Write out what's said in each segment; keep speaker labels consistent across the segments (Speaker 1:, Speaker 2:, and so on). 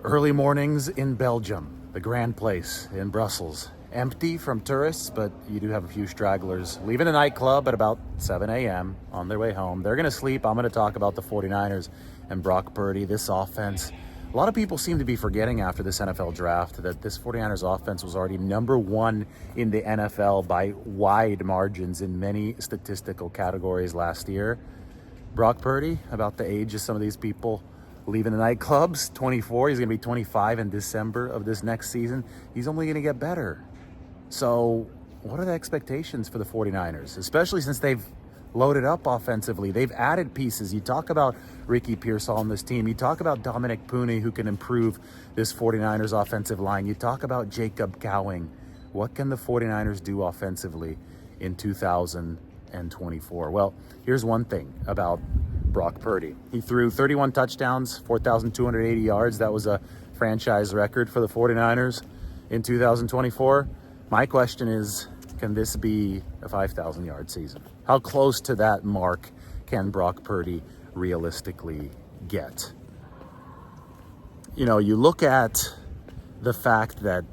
Speaker 1: Early mornings in Belgium, the Grand Place in Brussels. Empty from tourists, but you do have a few stragglers leaving the nightclub at about 7 a.m. on their way home. They're going to sleep. I'm going to talk about the 49ers and Brock Purdy, this offense. A lot of people seem to be forgetting after this NFL draft that this 49ers offense was already number one in the NFL by wide margins in many statistical categories last year. Brock Purdy, about the age of some of these people leaving the nightclubs, 24. He's going to be 25 in December of this next season. He's only going to get better. So what are the expectations for the 49ers, especially since they've loaded up offensively? They've added pieces. You talk about Ricky Pearsall on this team. You talk about Dominic Puni, who can improve this 49ers offensive line. You talk about Jacob Cowing. What can the 49ers do offensively in 2024? Well, here's one thing about Brock Purdy. He threw 31 touchdowns, 4,280 yards. That was a franchise record for the 49ers in 2024. My question is, can this be a 5,000 yard season? How close to that mark can Brock Purdy realistically get? You know, you look at the fact that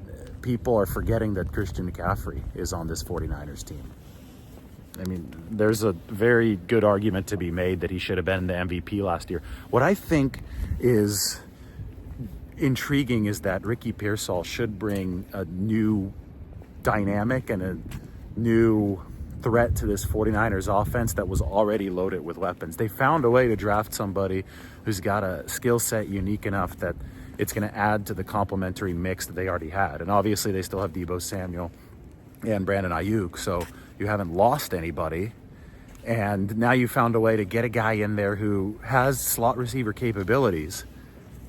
Speaker 1: people are forgetting that Christian McCaffrey is on this 49ers team. I mean, there's a very good argument to be made that he should have been the MVP last year. What I think is intriguing is that Ricky Pearsall should bring a new dynamic and a new threat to this 49ers offense that was already loaded with weapons. They found a way to draft somebody who's got a skill set unique enough that it's going to add to the complementary mix that they already had. And obviously they still have Deebo Samuel and Brandon Ayuk, so you haven't lost anybody. And now you found a way to get a guy in there who has slot receiver capabilities.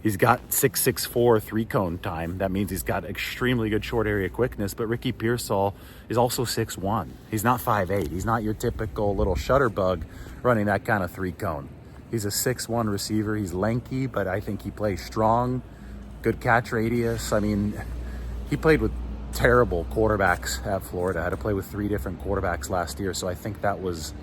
Speaker 1: He's got 6'4" three-cone time. That means he's got extremely good short area quickness, but Ricky Pearsall is also 6'1". He's not 5'8". He's not your typical little shutterbug running that kind of three-cone. He's a 6'1" receiver. He's lanky, but I think he plays strong, good catch radius. I mean, he played with terrible quarterbacks at Florida. Had to play with 3 different quarterbacks last year, so I think that was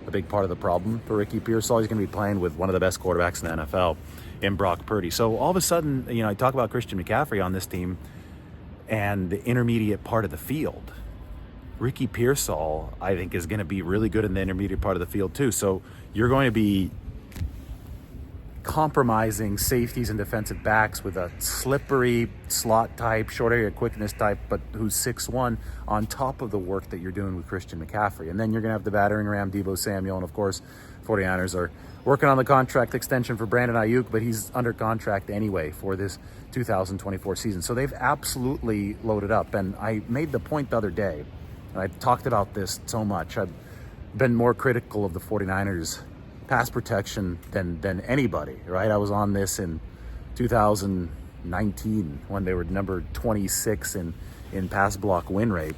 Speaker 1: a big part of the problem for Ricky Pearsall. He's going to be playing with one of the best quarterbacks in the NFL in Brock Purdy. So all of a sudden, you know, I talk about Christian McCaffrey on this team and the intermediate part of the field. Ricky Pearsall, I think, is going to be really good in the intermediate part of the field too. So you're going to be compromising safeties and defensive backs with a slippery slot type, short area quickness type, but who's 6'1", on top of the work that you're doing with Christian McCaffrey. And then you're going to have the battering ram Deebo Samuel, and of course 49ers are working on the contract extension for Brandon Ayuk, but he's under contract anyway for this 2024 season. So they've absolutely loaded up. And I made the point the other day, and I've talked about this so much, I've been more critical of the 49ers pass protection than anybody, right? I was on this in 2019 when they were number 26 in pass block win rate.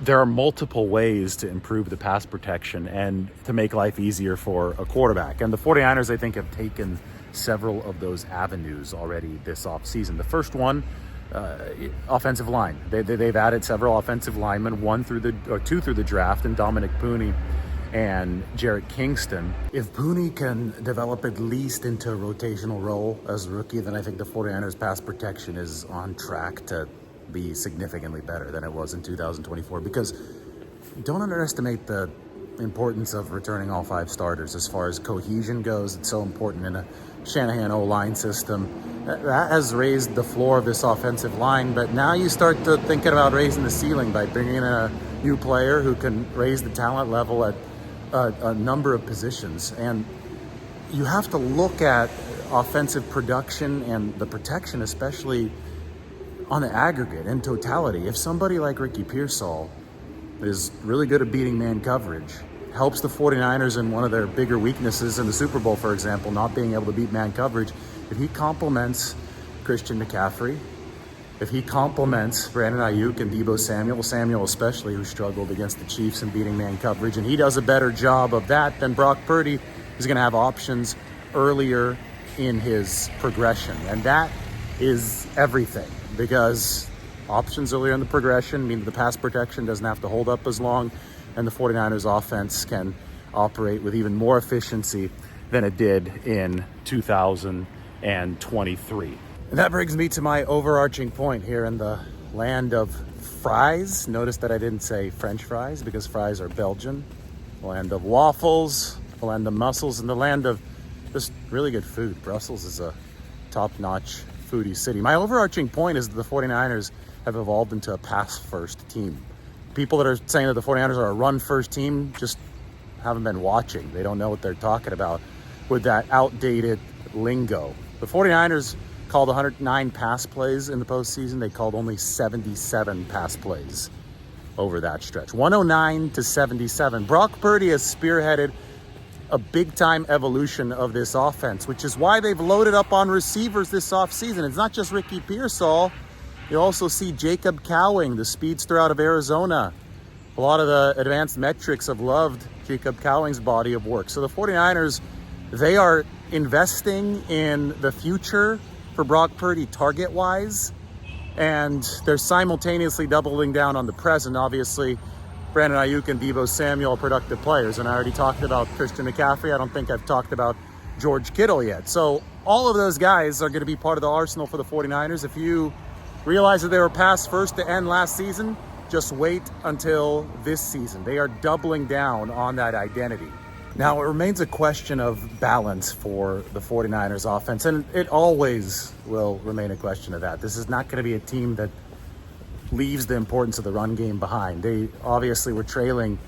Speaker 1: There are multiple ways to improve the pass protection and to make life easier for a quarterback. And the 49ers, I think, have taken several of those avenues already this offseason. The first one, offensive line. They've added several offensive linemen, 2 through the draft, and Dominic Puni and Jarrett Kingston. If Puni can develop at least into a rotational role as a rookie, then I think the 49ers pass protection is on track to be significantly better than it was in 2024, because don't underestimate the importance of returning all 5 starters as far as cohesion goes. It's so important in a Shanahan O-line system. That has raised the floor of this offensive line, but now you start to thinking about raising the ceiling by bringing in a new player who can raise the talent level at a number of positions. And you have to look at offensive production and the protection, especially on the aggregate in totality. If somebody like Ricky Pearsall is really good at beating man coverage, helps the 49ers in one of their bigger weaknesses in the Super Bowl, for example, not being able to beat man coverage, if he complements Christian McCaffrey, if he complements Brandon Ayuk and Deebo Samuel especially, who struggled against the Chiefs in beating man coverage, and he does a better job of that, then Brock Purdy is going to have options earlier in his progression. And that is everything, because options earlier in the progression mean the pass protection doesn't have to hold up as long, and the 49ers offense can operate with even more efficiency than it did in 2024. 2023. And that brings me to my overarching point here in the land of fries. Notice that I didn't say French fries because fries are Belgian. The land of waffles, the land of mussels, and the land of just really good food. Brussels is a top-notch foodie city. My overarching point is that the 49ers have evolved into a pass-first team. People that are saying that the 49ers are a run-first team just haven't been watching. They don't know what they're talking about with that outdated lingo. The 49ers called 109 pass plays in the postseason. They called only 77 pass plays over that stretch. 109 to 77. Brock Purdy has spearheaded a big-time evolution of this offense, which is why they've loaded up on receivers this offseason. It's not just Ricky Pearsall. You also see Jacob Cowing, the speedster out of Arizona. A lot of the advanced metrics have loved Jacob Cowing's body of work. So the 49ers, they are investing in the future for Brock Purdy target-wise, and they're simultaneously doubling down on the present. Obviously, Brandon Ayuk and Deebo Samuel are productive players, and I already talked about Christian McCaffrey. I don't think I've talked about George Kittle yet. So all of those guys are going to be part of the arsenal for the 49ers. If you realize that they were pass first to end last season, just wait until this season. They are doubling down on that identity. Now, it remains a question of balance for the 49ers offense, and it always will remain a question of that. This is not going to be a team that leaves the importance of the run game behind. They obviously were trailing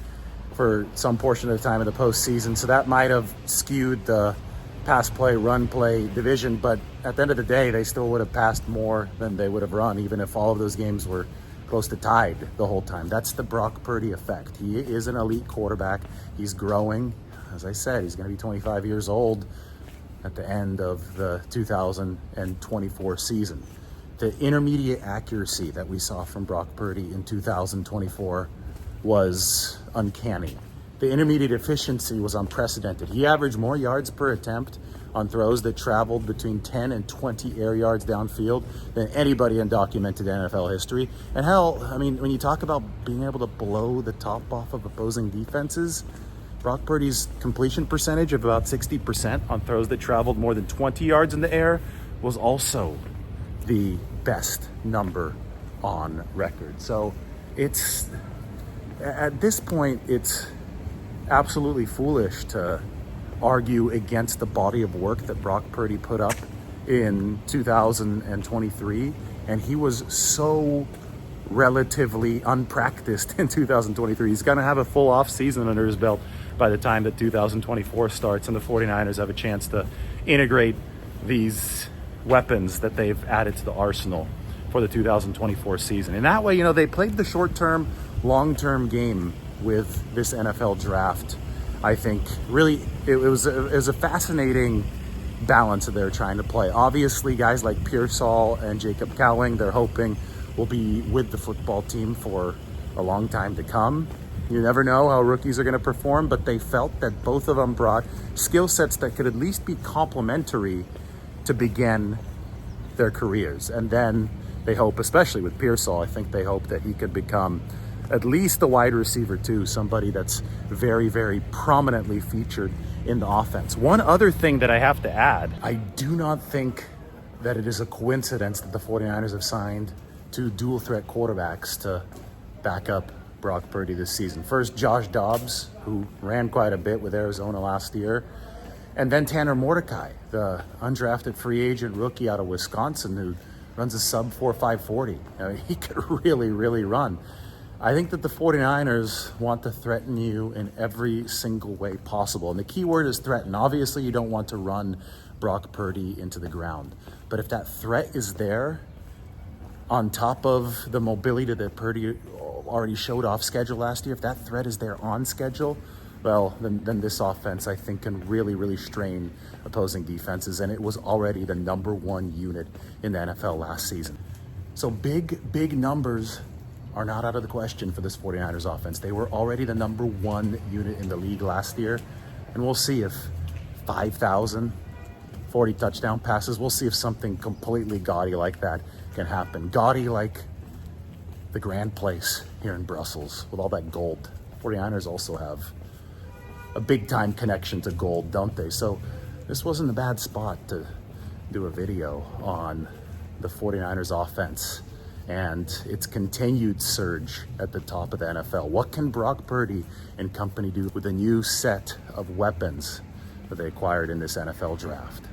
Speaker 1: for some portion of the time in the postseason, so that might have skewed the pass play, run play division, but at the end of the day, they still would have passed more than they would have run, even if all of those games were close to tied the whole time. That's the Brock Purdy effect. He is an elite quarterback. He's growing. As I said, he's going to be 25 years old at the end of the 2024 season. The intermediate accuracy that we saw from Brock Purdy in 2024 was uncanny. The intermediate efficiency was unprecedented. He averaged more yards per attempt on throws that traveled between 10 and 20 air yards downfield than anybody in documented NFL history. And hell, I mean, when you talk about being able to blow the top off of opposing defenses, Brock Purdy's completion percentage of about 60% on throws that traveled more than 20 yards in the air was also the best number on record. So it's, at this point, it's absolutely foolish to argue against the body of work that Brock Purdy put up in 2023. And he was so relatively unpracticed in 2023. He's going to have a full off season under his belt by the time that 2024 starts, and the 49ers have a chance to integrate these weapons that they've added to the arsenal for the 2024 season. And that way, you know, they played the short-term, long-term game with this NFL draft. I think really it was a fascinating balance that they're trying to play. Obviously, guys like Pearsall and Jacob Cowing, they're hoping will be with the football team for a long time to come. You never know how rookies are going to perform, but they felt that both of them brought skill sets that could at least be complementary to begin their careers. And then they hope, especially with Pearsall, I think they hope that he could become at least a wide receiver too, somebody that's very, very prominently featured in the offense. One other thing that I have to add, I do not think that it is a coincidence that the 49ers have signed two dual threat quarterbacks to back up Brock Purdy this season. First, Josh Dobbs, who ran quite a bit with Arizona last year, and then Tanner Mordecai, the undrafted free agent rookie out of Wisconsin who runs a sub 4.5 40. I mean, he could really, really run. I think that the 49ers want to threaten you in every single way possible. And the key word is threaten. Obviously, you don't want to run Brock Purdy into the ground. But if that threat is there, on top of the mobility that Purdy already showed off schedule last year, if that threat is there on schedule, well, then this offense, I think, can really, really strain opposing defenses. And it was already the number one unit in the NFL last season. So big numbers are not out of the question for this 49ers offense. They were already the number one unit in the league last year. And we'll see if 5,000, 40 touchdown passes, we'll see if something completely gaudy like that can happen. Gaudy like the Grand Place here in Brussels with all that gold. 49ers also have a big time connection to gold, don't they? So this wasn't a bad spot to do a video on the 49ers offense and its continued surge at the top of the NFL. What can Brock Purdy and company do with a new set of weapons that they acquired in this NFL draft?